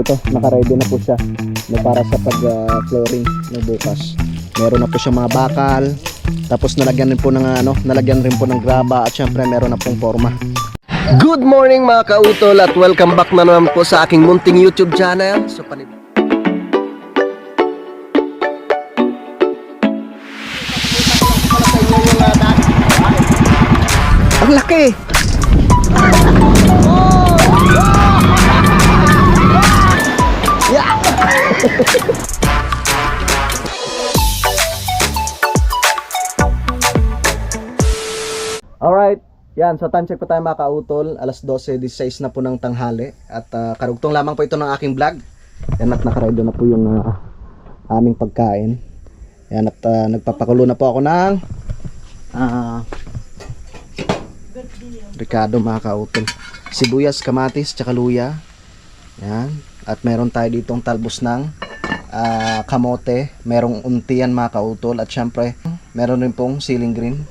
to, naka-ready na po siya para sa pag-flooring no, bukas. Meron na po siya mga bakal, tapos nalagyan rin po ng nalagyan rin po ng graba, at syempre meron na pong forma. Good morning mga kautol, at welcome back na naman po sa aking munting YouTube channel. So ang laki! Yeah! Alright, yan. So time check po tayo mga kautol. Alas 12:16 na po ng tanghali. At karugtong lamang po ito ng aking vlog. Yan, at nakaredo na po yung aming pagkain. Yan, at nagpapakulo na po ako ng Ricardo mga kautol. Sibuyas, kamatis, tsaka luya. Yan. At meron tayo ditong talbos ng kamote. Merong untian mga kautol. At syempre, meron rin pong siling green.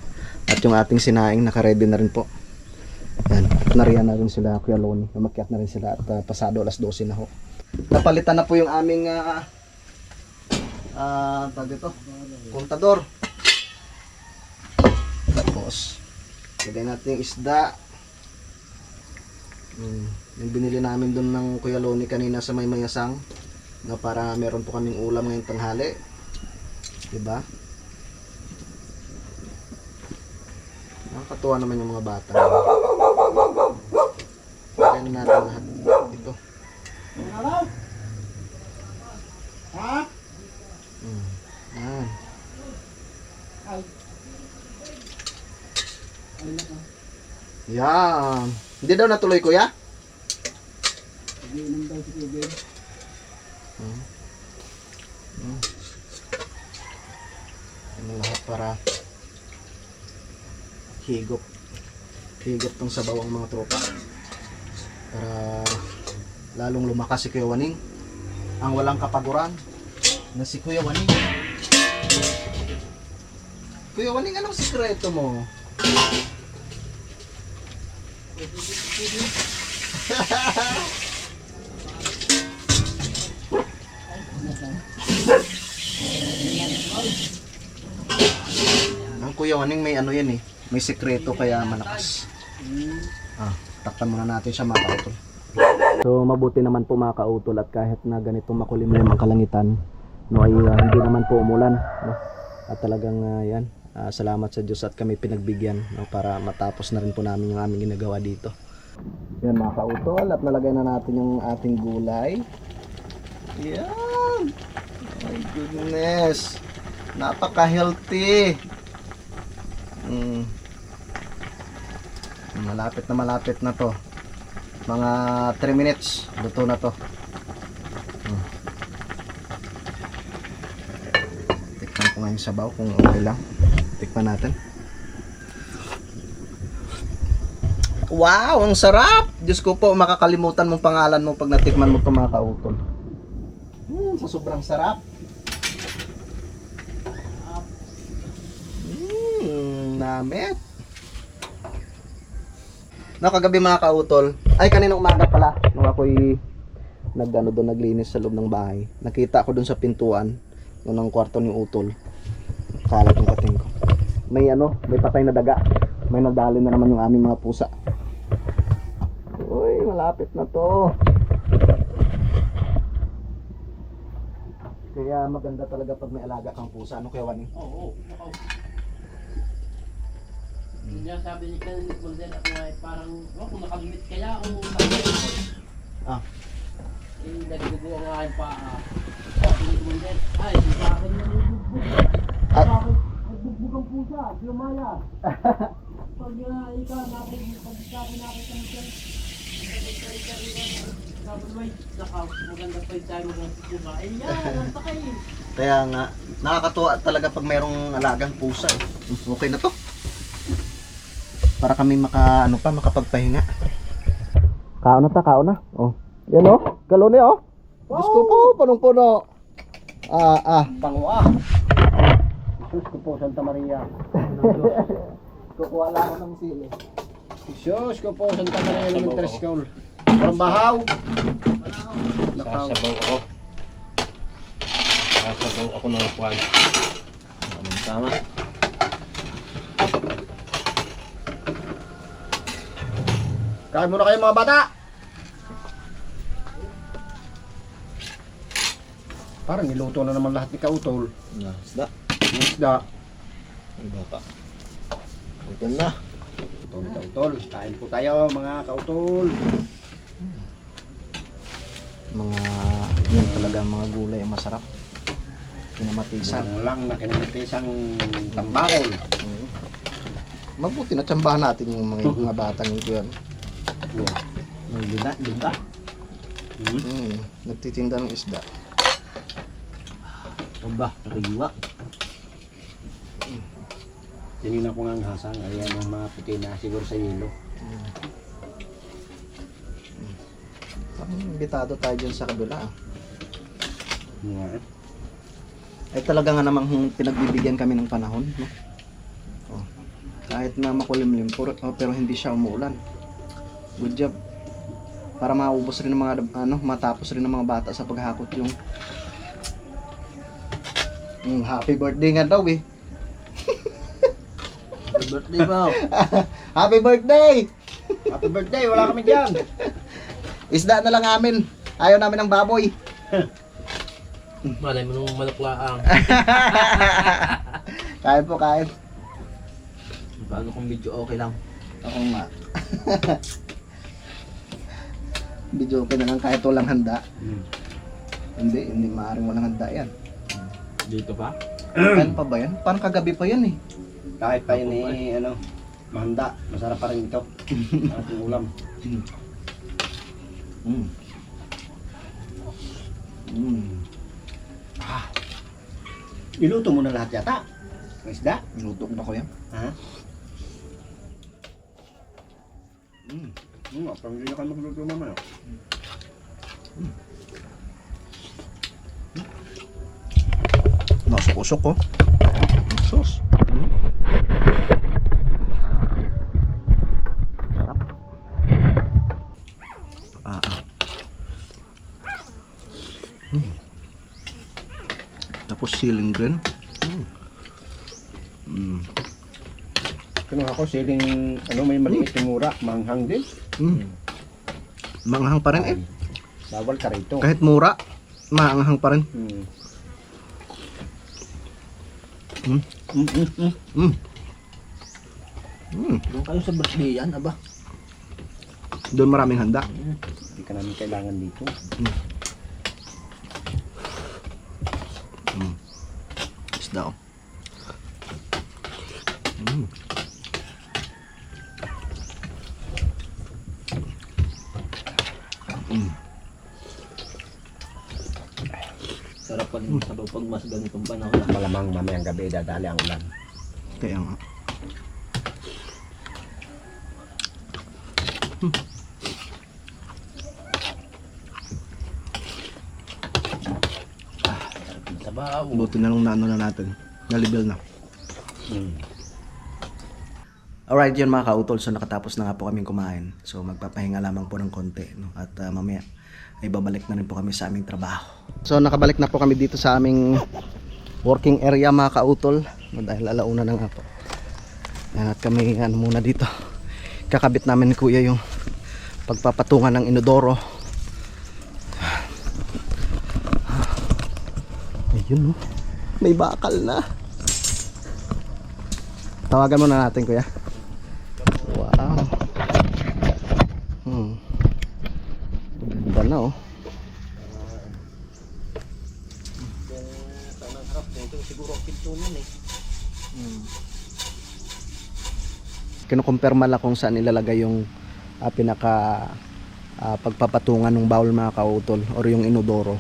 At yung ating sinaing naka-ready na rin po. Yan. At nariyan na rin sila Kuya Loni. Umakyat na rin sila at pasado alas 12 na ho. Napalitan na po yung aming dito, kontador. Tapos lagay natin yung isda. Yung binili namin doon ng Kuya Loni kanina sa may mayasang, na para meron po kaming ulam ngayong tanghali. Diba? Nakakatuwa naman yung mga bata. Lagay na natin lahat ito. Yan. Yan. Hindi daw natuloy, kuya? Ano lahat para higop tong sabaw ang mga tropa, para lalong lumakas si Kuya Waning, ang walang kapaguran na si Kuya Waning. Kuya Waning, anong sikreto mo? Ang Kuya Waning may ano yan eh, may sikreto kaya malakas. Takpan muna natin siya mga kautol. So mabuti naman po mga kautol, at kahit na ganitong makulimlim ang kalangitan, no, ay hindi naman po umulan, no? At talagang yan, salamat sa Diyos at kami pinagbigyan, no, para matapos na rin po namin yung aming ginagawa dito. Yan mga kautol, at nalagay na natin yung ating gulay. Yan! Oh my goodness! Napaka-healthy! Malapit na to. Mga 3 minutes luto na to. Tikman ko nga yung sabaw kung okay lang. Tikman natin. Wow, ang sarap! Diyos ko po, makakalimutan mong pangalan mo pag natikman mo ito mga kautol. Sa sobrang sarap. Namit. No, kagabi mga kautol, ay kaninang umaga pala, nung ako'y naglinis sa loob ng bahay, nakita ko dun sa pintuan ng kwarto ni Utol. Kalat yung kating ko. May patay na daga. May nadali na naman yung aming mga pusa. Uy, malapit na to. Kaya maganda talaga pag may alaga kang pusa, ano Kuya Waning? Oo. Niya sabi ni Ken Golden ako ay parang kung nakamit kaya o nagdugo ang aking paa. Sabi ni Golden, ay sa akin nagbugbog ang pusa, lumaya. Pag ikaw pagkakapin natin sa mga sabi mo, maganda pa yung tayo ng pusa. Ay yan, ang takay. Kaya nga, nakakatuwa talaga pag mayroong alagang pusa eh. Okay na to. Para kami makapagpahinga. Kaon na. Oh. Yan oh. Galone oh. Diyos ko po, punong-puno. Pangwa. Diyos ko po, Santa Maria. Kukuha lang ako ng sili. Diyos ko po, Santa Maria Elementary School. From Bahaw. Tataw. Sasabaw ako ng kwan. Tama. Kain muna kayo mga bata. Parang niluto na naman lahat ni Kautol. Isda. Isda. Ang bata. Ito na. Kautol. Kain po tayo mga Kautol. Mga, yun talaga mga gulay ang masarap. Pinamatisan. Isang lang na kinamitisang tambakol. Mabuti na tsambahan natin yung mga batang ito yan. May linda. Nagtitinda ng isda. Aba, nakagiwa. Tinignan ko nga ang hasang. Ayan yung mga puti na siguro sa yelo. Parang imbitado tayo dyan sa kabila. Yeah. Ay talaga nga namang pinagbibigyan kami ng panahon. No? Oh. Kahit na makulimlim, pero hindi siya umuulan. Good job. Para maubos rin ng mga, matapos rin ng mga bata sa paghakot yung happy birthday nga daw eh. Happy birthday ba? Happy birthday! Happy birthday! Wala kami dyan! Isda na lang amin. Ayaw namin ng baboy. Malay mo nung malaklaang. Kain po, kain. Bago kong video okay lang. Ako nga. Video okay na lang kahit walang handa. Hindi maaaring walang handa yan. Dito pa? Kailan pa ba yan? Parang kagabi pa yan eh. Kahit pa yun mahanda. Masarap pa rin ito. Ating ulam. Iluto mo na lahat yata. Ang isda. Minuto na ko yan. Ha? Parang hindi na kayo magluto naman. Nasok-usok ko. Sus. Sarap. Tapos ceiling green. Kinuha ko siling, may maliit na mura. Manghang din. Manghang pa rin eh. Bawal ka rito. Kahit mura, maanghang pa rin. Doon kayo sa birthday yan, aba. Doon maraming handa. Hindi ka namin kailangan dito. Isda oh. Sarap pa rin sabaw pag mas ganitong panahon. Malamang mamayang gabi dadali ang ulan. Kaya nga. Sabaw. Buti na lang na natin. Na-level na. Alright yun mga kautol. So nakatapos na nga po kaming kumain. So magpapahinga lamang po ng konti. No? At mamaya ay babalik na rin po kami sa aming trabaho. So nakabalik na po kami dito sa aming working area mga kautol. No, dahil alauna na nga po. At kami muna dito. Kakabit namin ni kuya yung pagpapatungan ng inodoro. Ayun no. May bakal na. Tawagan muna natin kuya. Wow. Ganda na oh. Siguro ang pintunan eh. Kinukumpirma lang kung saan ilalagay yung pinaka pagpapatungan ng bawal mga kautol or yung inodoro.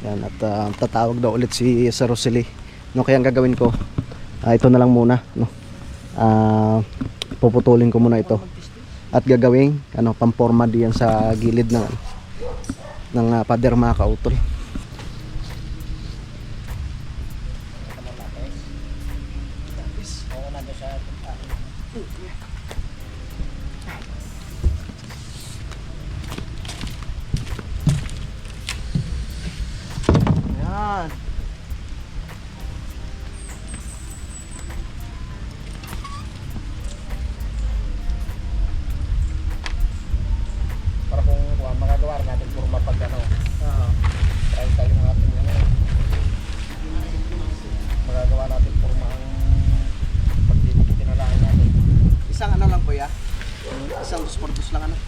Yan, at tatawag daw ulit si Sir Rosely. No, kaya ang gagawin ko, ito na lang muna, no. Puputulin ko muna ito. At gagawing pamporma diyan sa gilid ng pader mga kautol. Yan. Para kung magagawa natin purma pag ano, try tayo ng ating ano, magagawa natin purma ang pagtitinalain natin. Isang ano lang kuya? Isang 2x2 lang ano?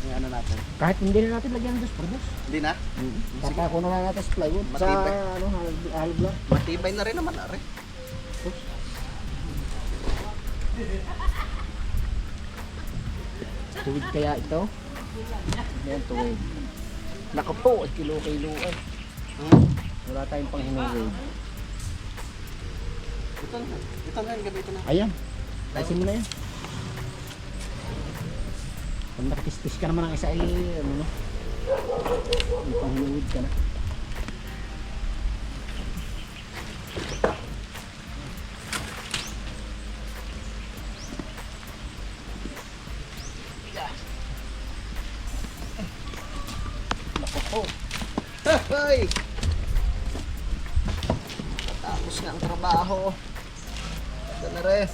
Yung ano natin. Kahit hindi na natin lagyan ng dos per dos. Hindi na? Tatako na lang natin sa plywood. Sa Matibay. ano, halog lang. Matibay na rin naman are. Tuwid kaya ito? Yan, tuwid. Naku po, kilo-kilo eh. Wala tayong pang hinuwid. Ito na yung gamitin na. Ayan. Ayusin mo na yan. Kung nakatistis ka naman ng isa ay ano no? May pang hinuwid ka na. Naku po. Hoy! Tapos nga ang trabaho. Ito na rin.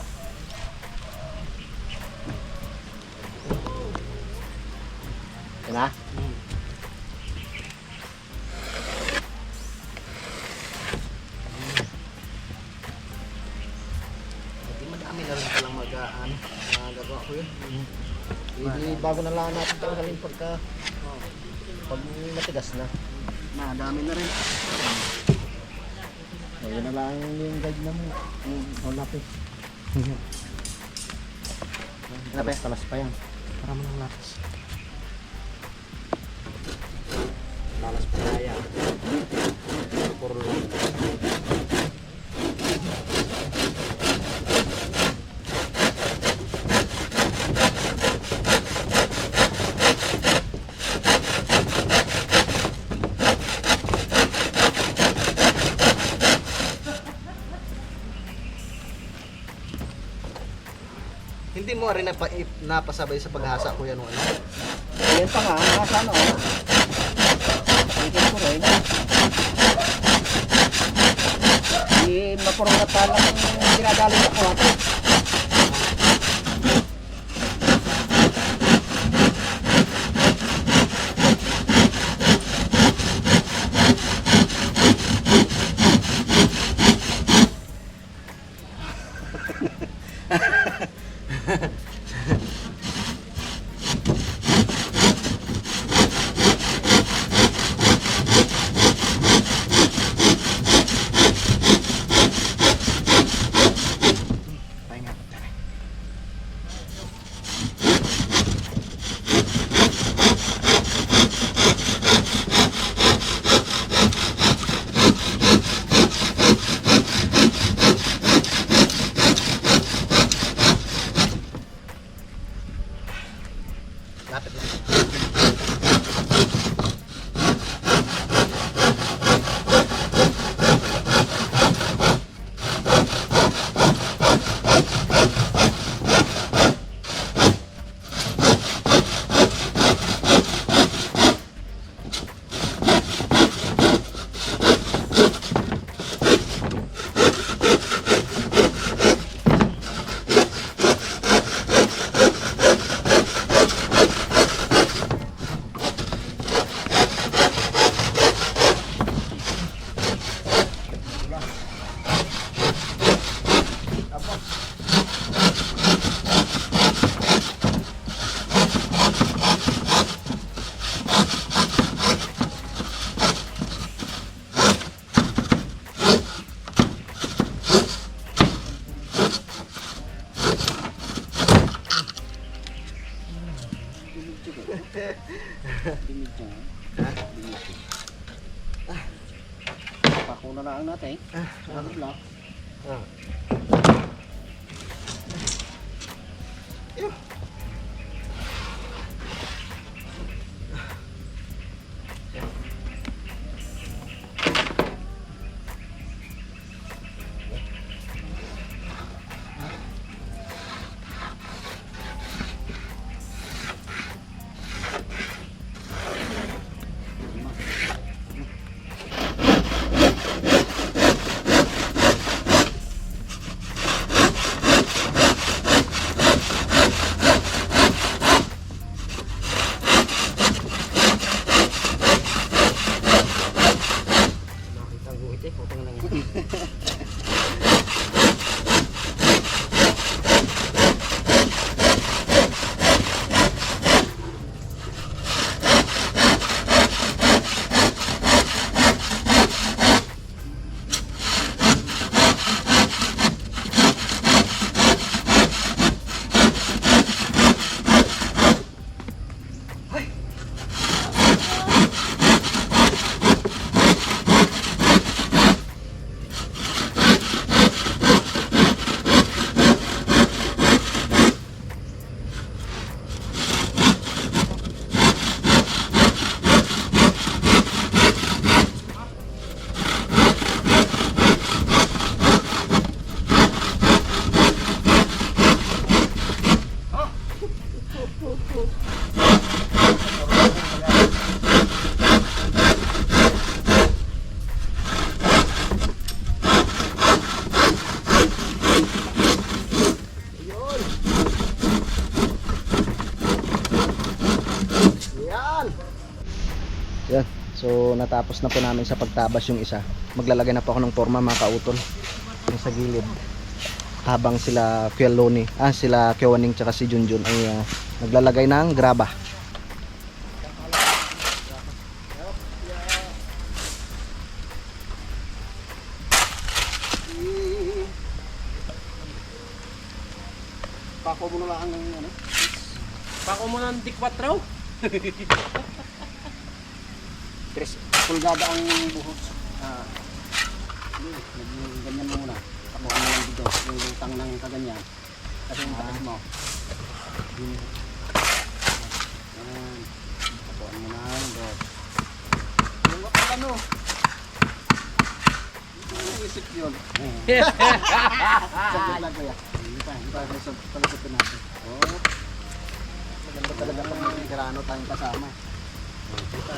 Yan na. Hindi madami na rin palang magagawa ko yun. Hindi bago na lang natin tanggalin pag matigas na. Madami na rin. Ayun na lang yung guide na mo. Ang lapis. Talas pa yan. Para mo ng lakas. Talas pa kaya. Puro lang. Hindi mo rin napasabay sa paghasa kuya nung ano? Ayan pa nga, nasa ano. Ito ko rin. Hindi mapurong na talang ginagaling ako natin. Pahinga. Lapit lang. Pakuna na lang natin. Ano lang. Naguhit eh, putang lang yan. Yan. So natapos na po namin sa pagtabas yung isa. Maglalagay na po ako ng forma mga kautol. Yung sa gilid. Habang sila Kuya Loni, sila Kuya Waning tsaka si Junjun ay naglalagay ng graba. Pako mo na lang ng ano. Pako mo ng D4. Tres pulgada ang buhok. Ganyan mo muna. Tabuhan mo lang dito. Yung lutang ng kaganyan. Kasi yung taas mo. Yan. Tabuhan mo na. Yung ano? Ano isip yun? Sabot lang kuya. Hindi pa. Palututin natin. Oh. Maganda talaga pag may grano tayong kasama. Dito.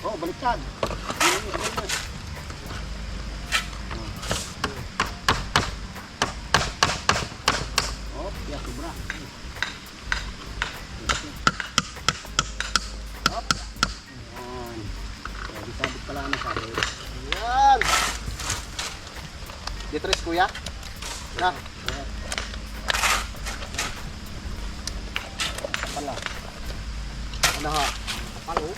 Oh, baliktad. Oh, ya sobra. Hop. Yan. Sabit pala na sabi. Yan. Ditres kuya. Na. Pala. Ano ha? Palo.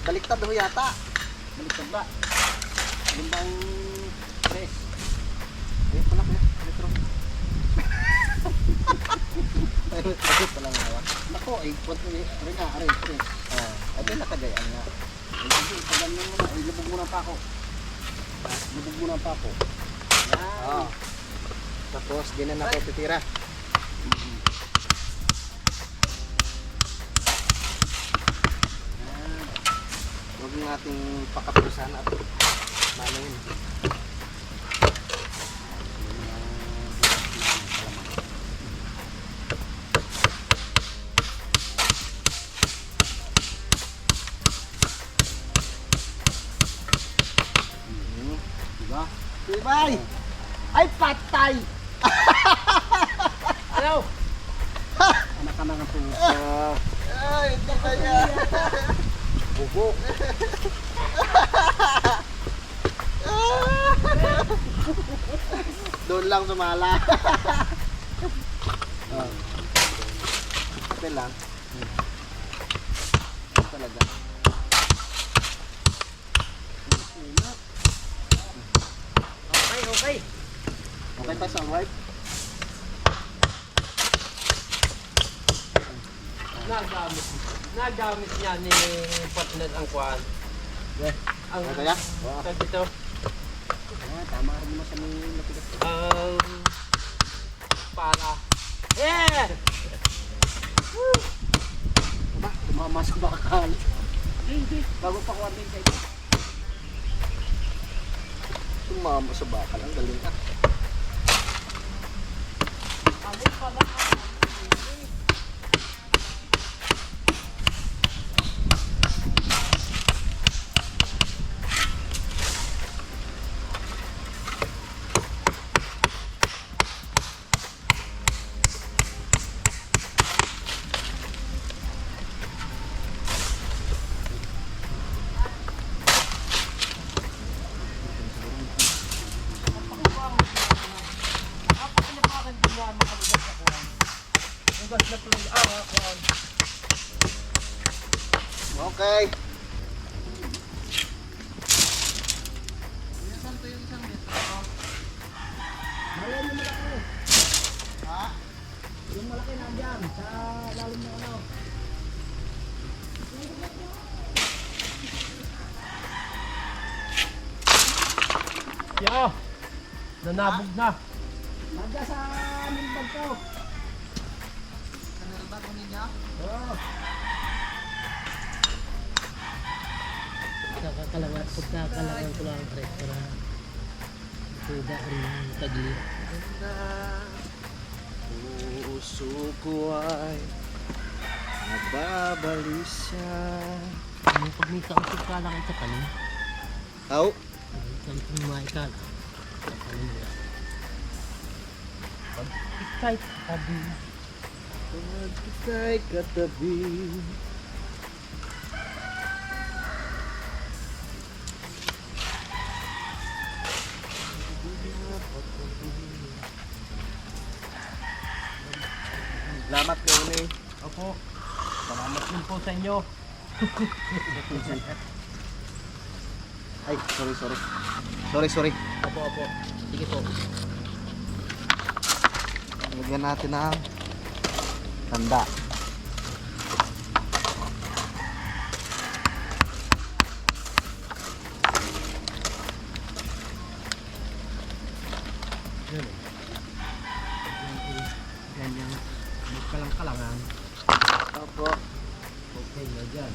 Baliktad ho yata. Baliktad ba? Gandang press. Ayun pala kuya. Metro. Ayun pala nga hawak. Nako, punto ni Aray. Ayun nakagayaan nga. Ayun, paganyan mo na. Lubog mo na pa ako. Lubog mo na pa ako. Yan. Tapos, di na ako titira. Huwag ng ating pakapusan at manayin. Diba? Tibay! Ay, patay! Ano? Anak ka na nga po. Ay, ito kaya. Bubok. Doon lang sumala. Okay lang. Talaga. Okay. Okay pa sa alright? Nagamit niya ni partner ang kwan. Yeah. Ang Okay kaya? tawag dito. Tama rin mo sa mga matigas. Para. Yeah! Ba, tumamas ko bakal. Bago pa kuha din sa ito. Sumama sa bakal. Ang galing ka. Okay. Malay mo malaki. Ha? Yung malaki nandiyan sa lalim ng ano. Yo! Nanabog na. Nandiyan sa nilbag ko. Sa nilbag ko ninyo? Oo. Pagkakalangan ko lang pre para suga rin tagli. Puso ko ay nababalisa. Yung pag may kausap ka lang ito tanim. Aw, Kahit may ka lang. Tanim mo yan. Pag ikay tabi. pag ika'y katabi. Salamat kayo ni. Opo. Salamat din po sa inyo. Ay, sorry. Sorry. Opo. Sige po. Lagyan natin ng tanda. Ganyan. Magkalang-kalangan. Opo. Okay na dyan.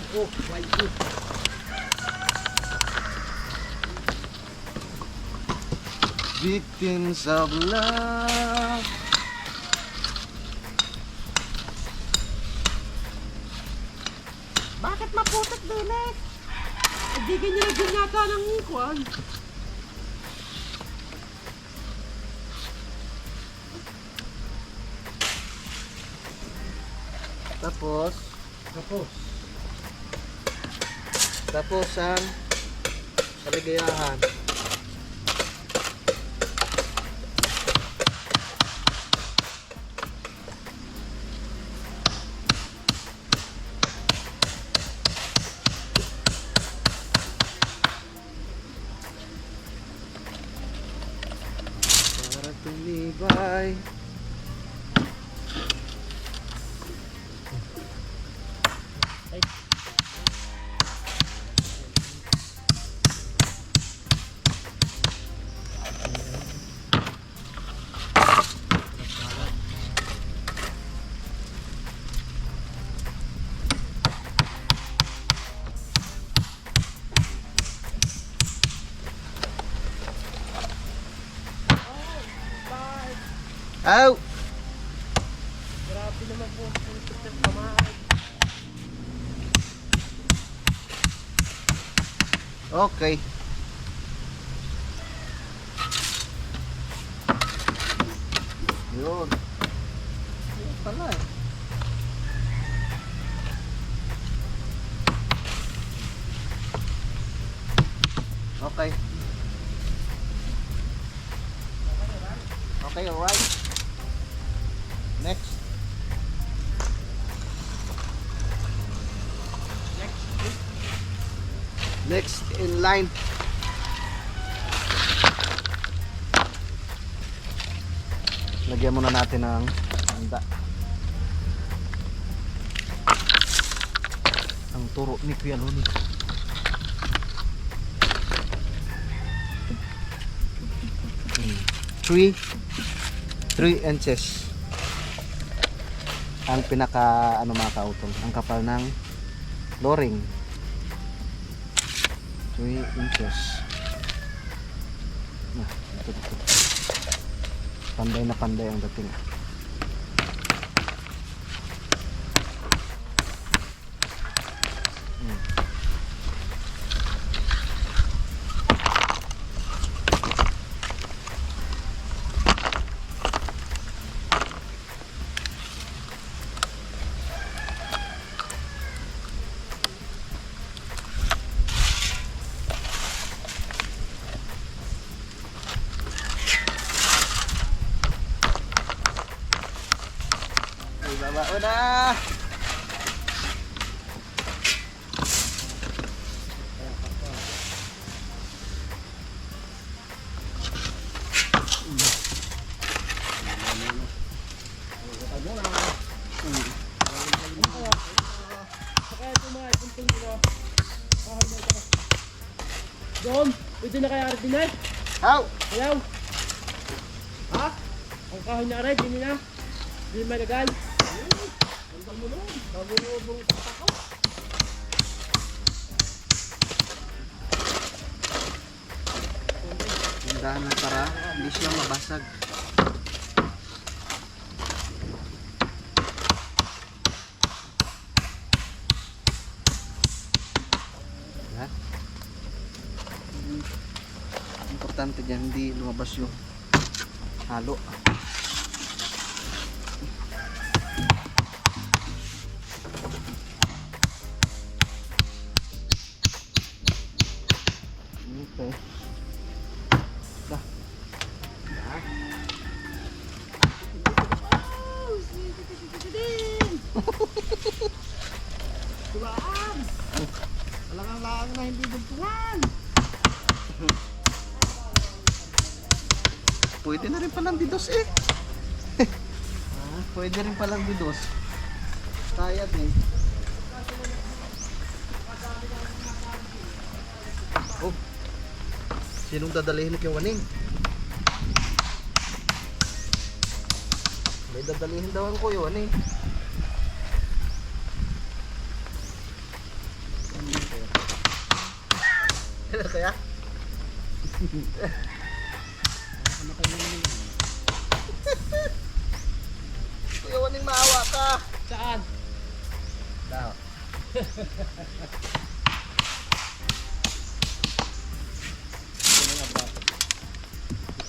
Wide oak. Victims of love. Bakit maputak Beles? Hindi ganyan na din yata ng kwan. Tapos ang kaligayahan. Para tumibay. Aw! Grabe naman po ang putik ng kamay. Okay. Yun. Yun pala eh. Okay. Okay, alright. Next. Next in line. Lagyan muna natin ng handa. Ang turo ni Kuya Loni. Three 3 inches ang pinaka ano mga kautol, ang kapal ng flooring. 3 inches. Ito. Panday na panday ang dating. Baon na! Kaya ito mga ipuntong nila. Kahoy na ito. Doon, pwede na kaya rin din eh. How? Ayaw. Ha? Ang kahoy na rin, hindi na. Hindi may lagay. Ang mo nun. Bago mo bang tapakaw. Tindahan lang para hindi siya mabasag. Yan. Importante dyan, hindi lumabas yung halo. Okay. Dah. Dah. Tulaan! Alang-alang na hindi dugtungan! Pwede na rin palang didos eh. Pwede rin palang didos. Kaya din. Oh. Sinong dadalhin ni Waning? May dadalhin daw ang Kuya Waning. Ano kaya? Kuya Waning, maawa ka. Saan? Daw.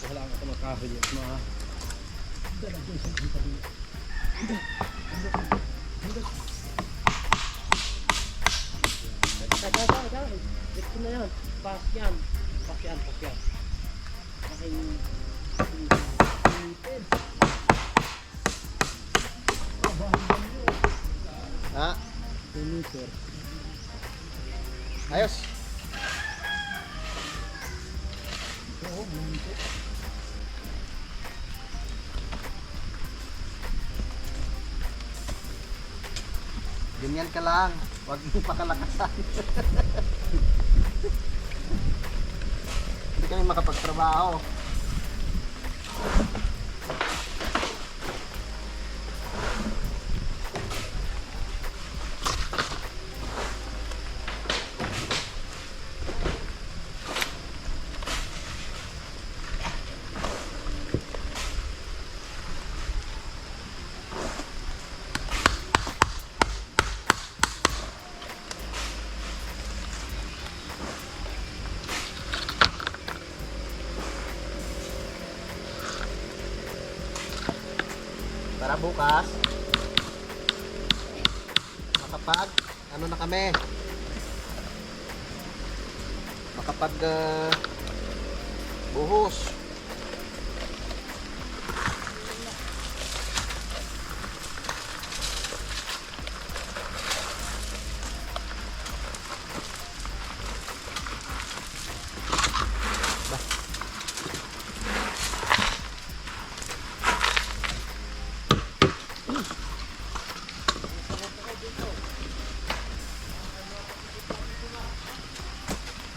Wala ako makahoy at mga... Ito na yan. Pas yan. Pas yan. Pas yan. Aking... Ha? Ayos. Ganyan ka lang. Huwag mo pakalakasan. Hindi kami makapagtrabaho. Para bukas makapag ano na kami, makapag buhos.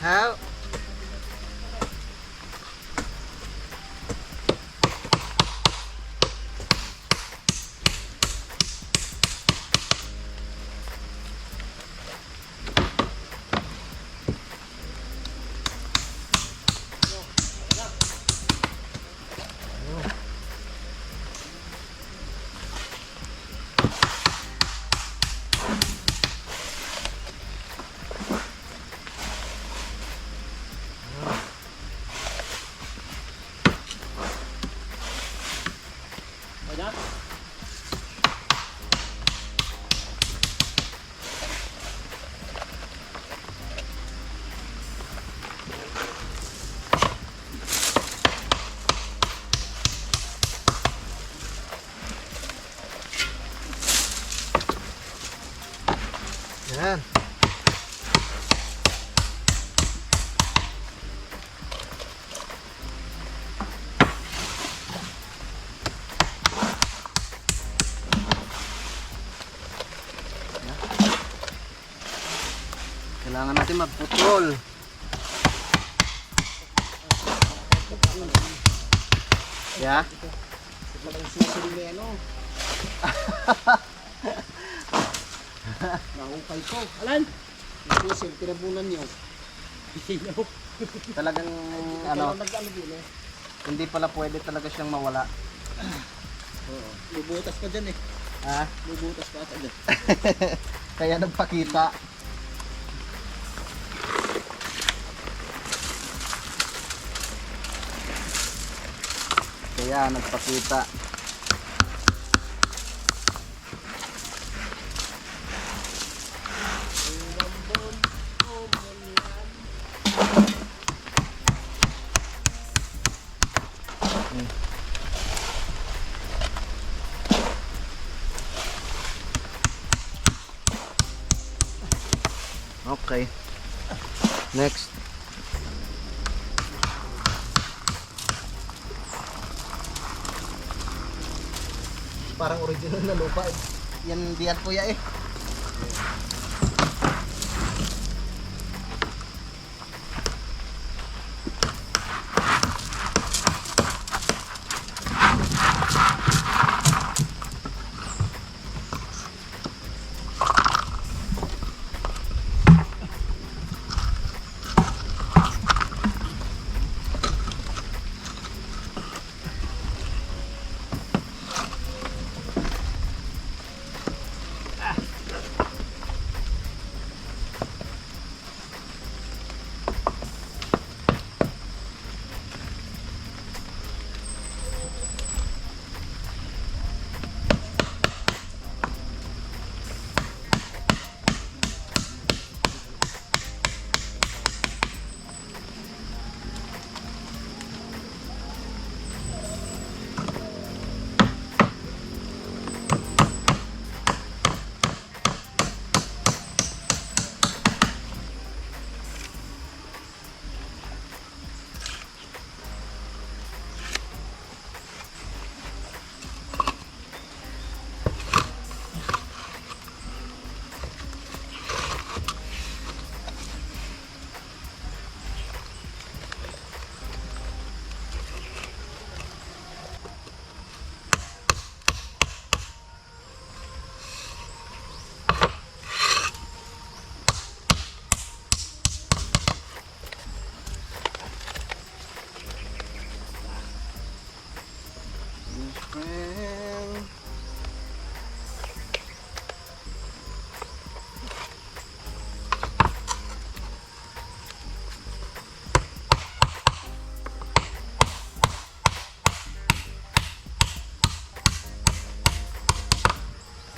How? Ayan. Yan. Kailangan natin magputol. Yeah? Walang susil na ano. Nahukay ko. Alan? Yung susil, tinabunan niyo. Sinaw. Talagang Ano? ano, Nag-ano din eh. hindi pala pwede talaga siyang mawala. Oo. Bubutas pa dyan eh. Ha? Bubutas pa ata dyan. Kaya nagpakita. Kaya nagpakita. Okay. Next. Parang original na lupa eh. Yan diyan kuya eh.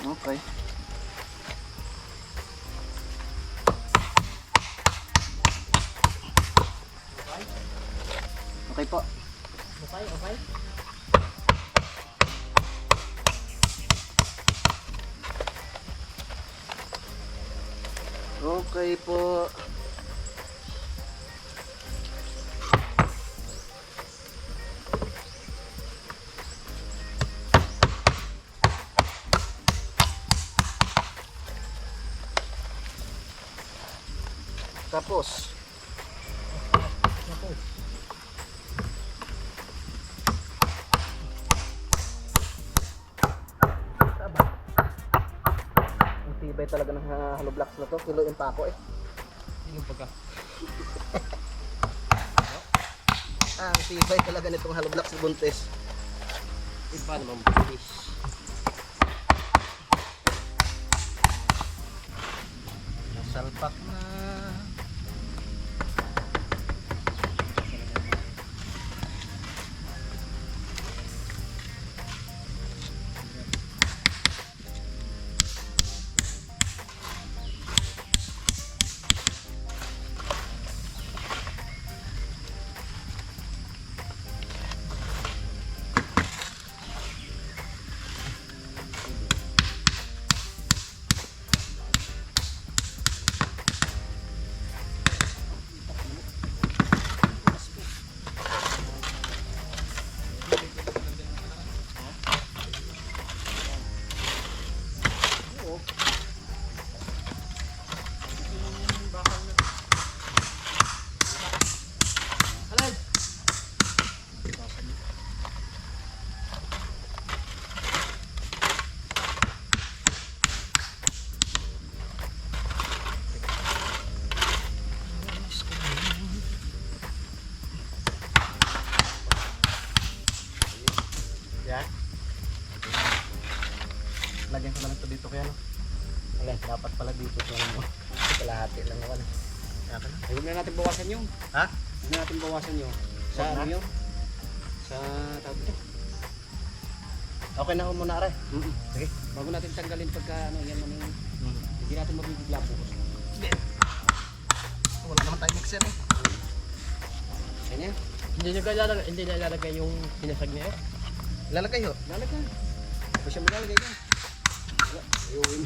Okay. Okay po. Okay, okay. Okay po. Tapos, ang tibay talaga ng hollow blocks na to. Kiloin pa ako eh. Yung pagka. Ang tibay talaga nitong hollow blocks sa buntis. Iba naman bilis. Nasalpak na. Yan. Lagyan ko na lang ito dito kaya no. Alay, dapat pala dito ito mo. Kalahati lang naman. Kaya ka na. Huwag na natin bawasan yung. Ha? Huwag na natin bawasan yung. Sa Huwag na? ano yun? Sa tawag ito. Okay na ho muna aray. Sige. Bago natin tanggalin pagka ano yan ano yung. Hindi natin mabibigla po. Wala naman tayo mixer eh. Ayan yan. Hindi na ilalagay yung sinasag niya eh. Lalagay ho. Lalagay. Basta siya malalagay yan. Ayun.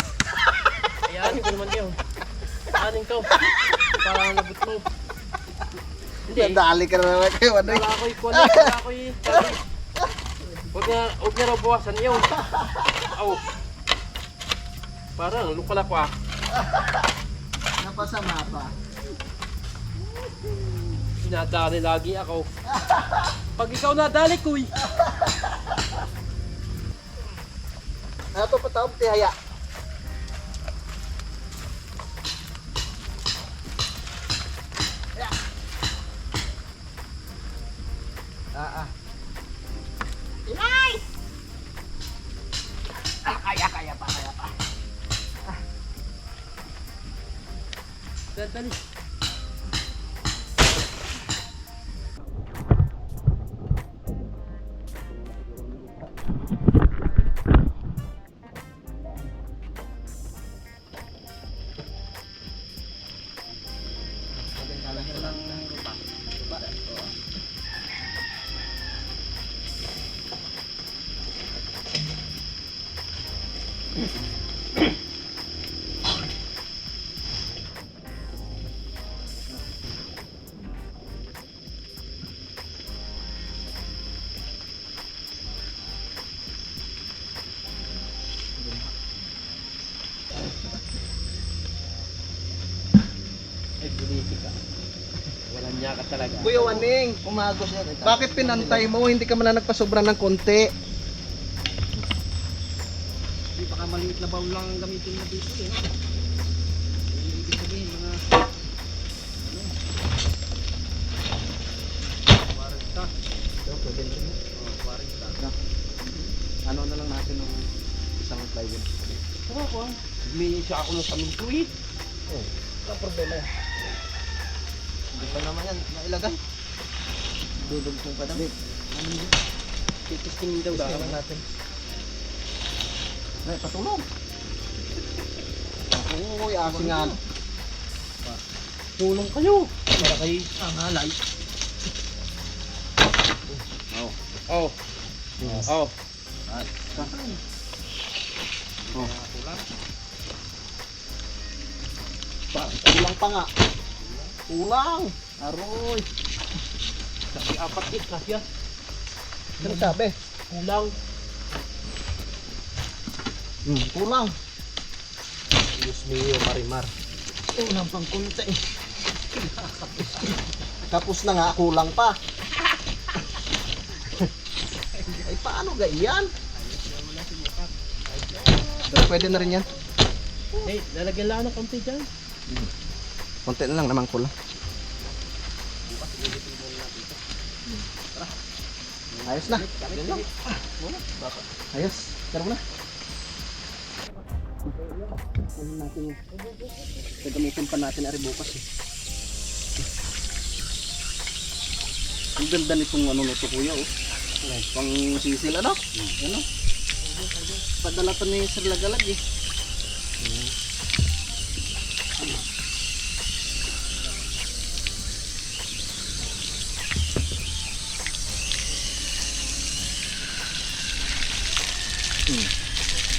Ayan, ko naman yun. Aning to. Parang labot mo. Hindi. Nadali ka na naman kayo. Ano Wala ako'y kulit. Wala ako'y sabi. Huwag niya raw buwasan yun. Aw. Parang lukala ko ah. Napasama pa. Sinadali lagi ako. Pag ikaw nadali ko eh. Ano to patawag tihaya? Inay! Kaya pa. Dali. Ay, buliti ka. Walang niya ka talaga. Kuya Waning, Umagos yan. bakit pinantay mo? Hindi ka man na nagpasobra ng konti. Hindi baka maliit na baul lang ang gamitin mo dito eh. Ibig sabihin mga ano? 40. So, pwede rin. Oh, 40. Ano na lang natin ng isang plywood. Saka ko ah. Humingi siya ako ng saminto eh. Oh, wala problema yan. Hindi pa naman yan mailagay. Dudugtong pa daw. Ano yun? Titistingin daw Testing dahil. lang natin. Ay, patulong. Uy, asingan. Tulong kayo. Para kayo. Alay. Oh. Oh. Oh. Oh. Kulang pa nga. Kulang. Aroy. Sabi apat eh. Kasya. Ano sabi? Kulang. Kulang. Diyos mio, Marimar. Kulang pang kunti eh. Tapos na nga, kulang pa. Ay, paano ganyan? Pero pwede na rin yan. Hey, lalagyan lang ng konti dyan. Konti na lang naman kulang. Ayos na. Yan lang. Ayos. Tara mo na. Ano natin yun? Gagamitin pa natin ari bukas eh. Ang ganda nitong ano nito kuya oh. Pang sisil ano? Ano? Padala pa ni Sir Lagalag eh.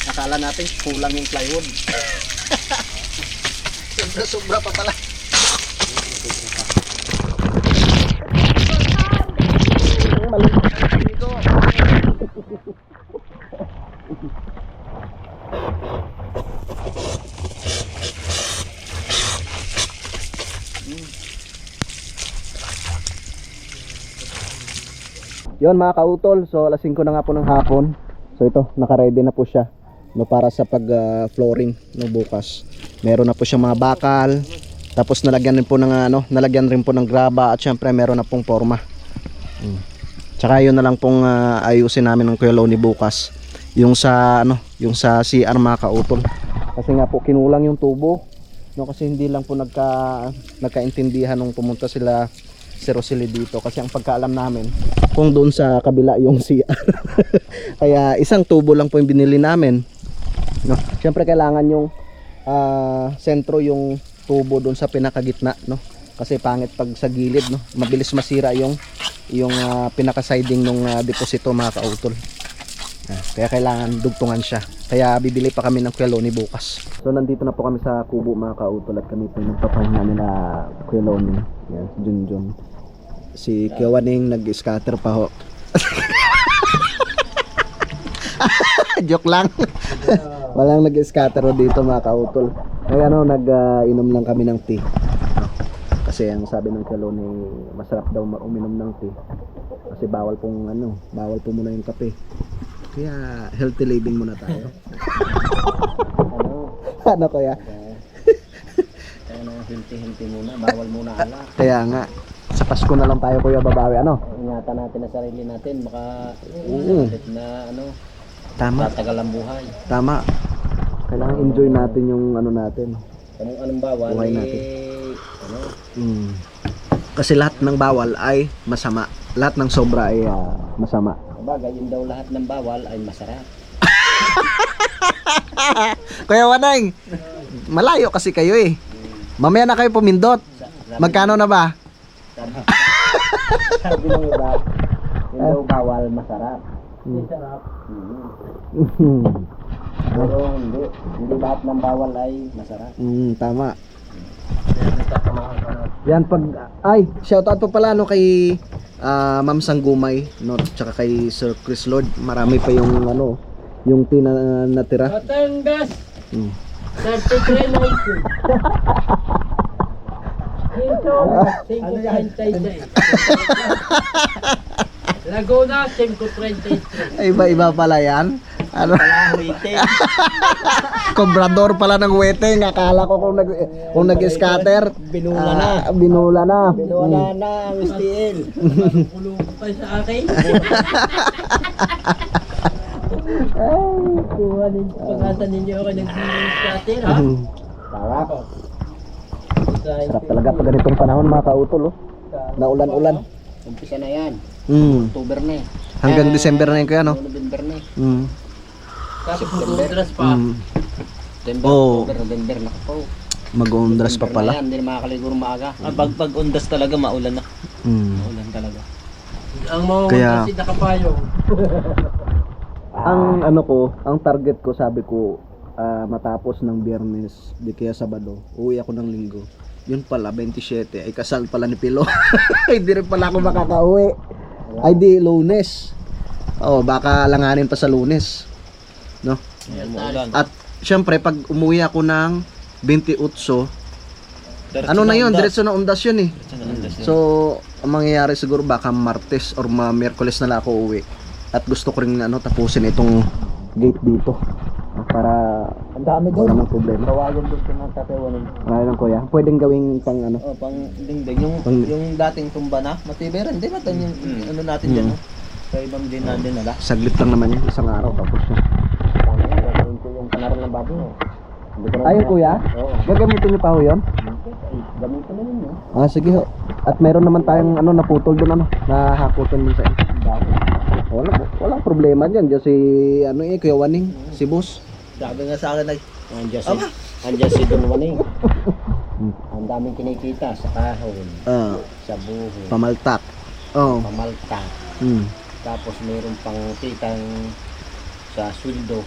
Akala natin kulang yung plywood. Sobra pa pala. Yon mga kautol, so alas 5 na nga po ng hapon. So ito, naka-ready na po siya no, para sa pag flooring no bukas. Meron na po siyang mga bakal. Tapos nalagyan rin po ng nalagyan rin po ng graba at syempre meron na pong forma. Tsaka yun na lang pong ayusin namin ng Kuya Loni bukas. Yung sa yung sa CR mga kautol. Kasi nga po kinulang yung tubo. No, kasi hindi lang po nagkaintindihan nung pumunta sila si Rosely dito, kasi ang pagkaalam namin kung doon sa kabila yung CR. Kaya isang tubo lang po yung binili namin. No, syempre kailangan yung sentro yung tubo doon sa pinakagitna, no? Kasi pangit pag sa gilid, no? Mabilis masira yung pinaka-siding ng deposito mga kautol. Kaya kailangan dugtungan siya. Kaya bibili pa kami ng Kuya Loni bukas. So nandito na po kami sa kubo mga kautol, at kami po nagpapahinga nila Kuya Loni. Yan, si Junjun. Si Kuya Waning nag-scatter pa ho. Joke lang. Walang nag-scatter ho dito mga kautol. Kaya nag-inom lang kami ng tea. Kasi ang sabi ng Kuya Loni, masarap daw uminom ng tea. Kasi bawal po muna yung kape. Kaya healthy living muna tayo. Ano kaya? Kaya na hinti-hinti muna, bawal muna ala. Kaya nga, sa Pasko na lang tayo kuya babawi, ano? Ingatan natin ang sarili natin, baka na Tama, tatagal ang buhay. tama. Kailangan enjoy natin yung natin. Anong bawal, Buhay natin. ano, Kasi lahat ng bawal ay masama. Lahat ng sobra ay masama. bagay, yun daw lahat ng bawal ay masarap. Kuya Wanay, malayo kasi kayo eh. Mamaya na kayo pumindot. Magkano na ba? Sabi ng iba, yun daw bawal masarap. Masarap. Pero hindi lahat ng bawal ay masarap. Tama. Yan shoutout po pala kay Ma'am Sanggumay, no, tsaka kay Sir Chris Lord. Marami pa yung yung natira. Batangas. 33 nights. Dito, 5.36. Laguna, 5.33. Iba-iba pala yan. Kobrador pala ng weteng. Akala ko kung nag-scatter. Binula na. Binula na. Binula na ang STL. Kulong pa sa akin. Kuha ninyo, pag-asa ninyo ako nag-scatter, ha? Sarap. Sarap talaga pag ganitong panahon mga kautol, na ulan-ulan. Umpisa na yan. October na eh. Hanggang December na yun kaya, no? November na eh. Tapos mag-undras pa. September, Oh. October, November na po. Mag-undras pa pala. Hindi na makakaligo ng maaga. Pag undas talaga maulan na. Maulan talaga. Ang mga Kaya- kasi nakapayong. Ang target ko, sabi ko, matapos ng Biyernes, di kaya Sabado, uwi ako ng Linggo. Yun pala, 27, ay kasal pala ni Pilo. Hindi rin pala ako makakauwi. Ay di, Lunes. Baka langanin pa sa Lunes. No? Maulan. At syempre, pag umuwi ako ng 28, ano na yun, diretso na undas yun eh. So, ang mangyayari siguro baka Martes or Miyerkules na lang ako uwi. At gusto ko rin tapusin itong gate dito. Para Ang dami wala doon. nang problema. Tawagan doon sa mga tatawanin. Marami lang kuya. Pwedeng gawing pang Pang dingding. Yung dating tumba na, matibay rin. Di ba ito yung ano natin dyan? No? Sa ibang din natin nala. saglit lang naman yun. Isang araw tapos yun. Tama nga, gagawin ko yung kanaran ng baboy. Hindi ko na- Ayun kuya, Oo. gagamitin niyo pa ho yun? Ay, gamitin na ninyo. Sige ho. At meron naman tayong naputol doon nahakutan din sa inyo. Walang problema dyan. Diyan si Kuya Waning, si boss. Sabi nga sa akin, Andiyan si Don Waning. Ang daming kinikita sa kahon, sa buho, Pamaltak. pamalta. Tapos mayroon pang titang sa sweldo.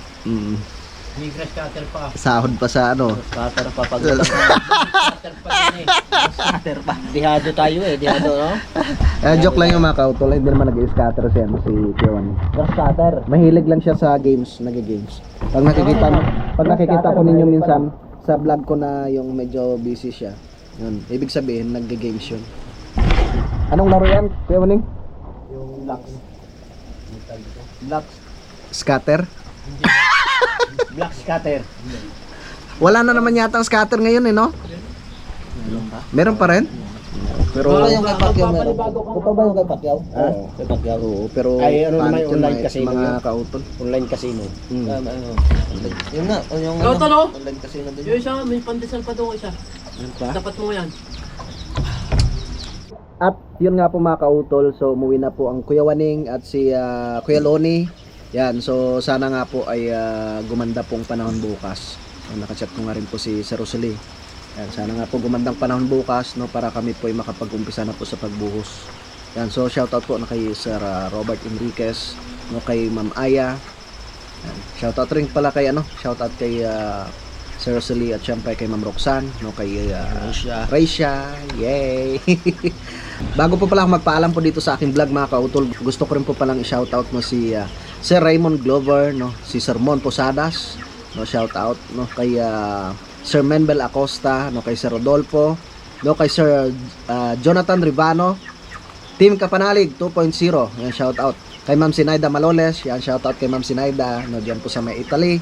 May grass cutter pa. Sahod pa sa cutter pa pag Cutter pa din eh. cutter pa. Dihado tayo eh, dihado no? joke lang yung mga kautol. Hindi naman nag-scatter si Kuya Waning. Grass cutter. Mahilig lang siya sa games, nag-games. Pag nakikita ko ninyo minsan sa vlog ko na yung medyo busy siya. Yun, ibig sabihin nag-games yun. Anong laro yan, Kuya Waning? Yung blocks. Blocks. Scatter? Black scatter. Wala na naman yata ang scatter ngayon no? Meron pa rin? Pero yung kay Pacquiao meron. Totoo ba yung kay Pacquiao? Oo. Kay Pacquiao. oo, pero Ay, ano naman, pangit yun, online mga- casino mga yun. kautol. Online casino. Mm. Ano? Yun nga, yung Ikaw, Tol, oh. online casino din. Yung isa, may pandesal pa doon isa. Ano pa? Dapat mo yan. At yun nga po mga kautol, so umuwi na po ang Kuya Waning at si Kuya Loni. Yan, so sana nga po ay gumanda pong panahon bukas. So, nakachat ko nga rin po si Sir Rosely. Yan, sana nga po gumandang panahon bukas, no, para kami po ay makapag-umpisa na po sa pagbuhos. Yan, so shoutout po na kay Sir Robert Enriquez, no, kay Ma'am Aya. Yan, shoutout rin pala kay shoutout kay Sir Rosely at syempre kay Ma'am Roxanne, no, kay Raisha. Yay! Bago po pala ako magpaalam po dito sa aking vlog mga kautol, gusto ko rin po palang i-shoutout no si Sir Raymond Glover, no, si Sir Mon Posadas, no, shoutout no kay Sir Menbel Acosta, no, kay Sir Rodolfo, no, kay Sir Jonathan Rivano, Team Kapanalig 2.0, yan shoutout. Kay Ma'am Sinaida Maloles, yan shoutout kay Ma'am Sinaida, no, diyan po sa may Italy.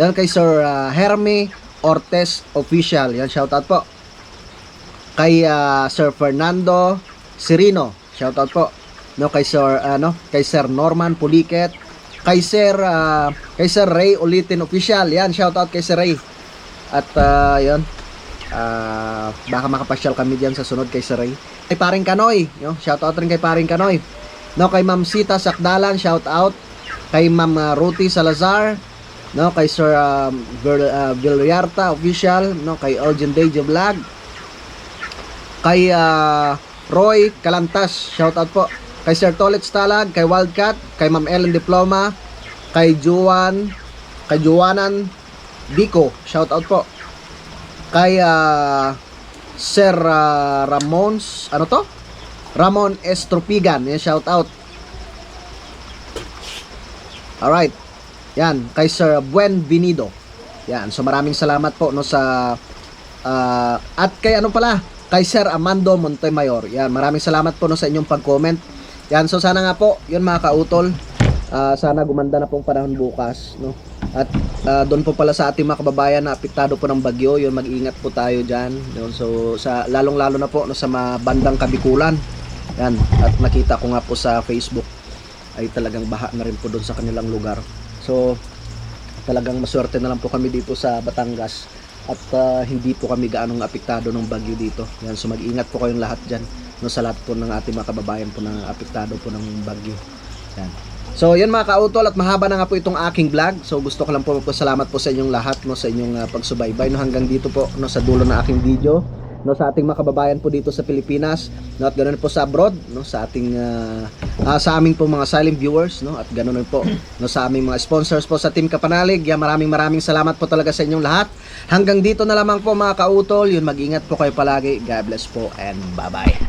Yan kay Sir Hermie Ortez Official, yan shoutout po. Kay Sir Fernando Cirino, shoutout po. No, kay Sir Norman Puliket, kay Sir Ray Ulitin Official, yan shoutout kay Sir Ray. At yun, baka makapasyal kami diyan sa sunod kay Sir Ray. Kay Paring Kanoy, no, shoutout rin kay Paring Kanoy. No, kay Ma'am Sita Sakdalan, shoutout. Kay Ma'am Ruti Salazar, no, kay Sir Villarta Official, no, kay Elgin Dejo Vlog. Kay Roy Calantas, shoutout po. Kay Sir Tolet Stalag, kay Wildcat, kay Ma'am Ellen Diploma, kay Juanan Dico, shoutout po. Kay Sir Ramon Estropigan, yan shoutout. Alright. Yan, kay Sir Buen Vinido. Yan, so maraming salamat po no sa at kay kay Sir Amando Montemayor. Yan, maraming salamat po no sa inyong pag-comment. Yan, so sana nga po, yun mga kautol, sana gumanda na pong panahon bukas, no? At doon po pala sa ating mga kababayan na apektado po ng bagyo, yun, mag-ingat po tayo diyan. Yun, so sa lalong-lalo na po no sa mga bandang Kabikulan. Yan, at nakita ko nga po sa Facebook ay talagang baha na rin po doon sa kanilang lugar. So talagang maswerte na lang po kami dito sa Batangas at hindi po kami gaanong apektado ng bagyo dito. Yan, so mag-ingat po kayong lahat diyan no sa lahat po ng ating mga kababayan po na apektado po ng bagyo. Yan. So yan mga kautol, at mahaba na nga po itong aking vlog. So gusto ko lang po salamat po sa inyong lahat no sa inyong pagsubaybay no hanggang dito po no sa dulo ng aking video no sa ating mga kababayan po dito sa Pilipinas no, at ganoon po sa abroad no sa ating sa aming po mga silent viewers no, at ganoon po no sa aming mga sponsors po sa Team Kapanalig. Yan, maraming salamat po talaga sa inyong lahat. Hanggang dito na lamang po mga kautol. Yun, mag-ingat po kayo palagi. God bless po and bye-bye.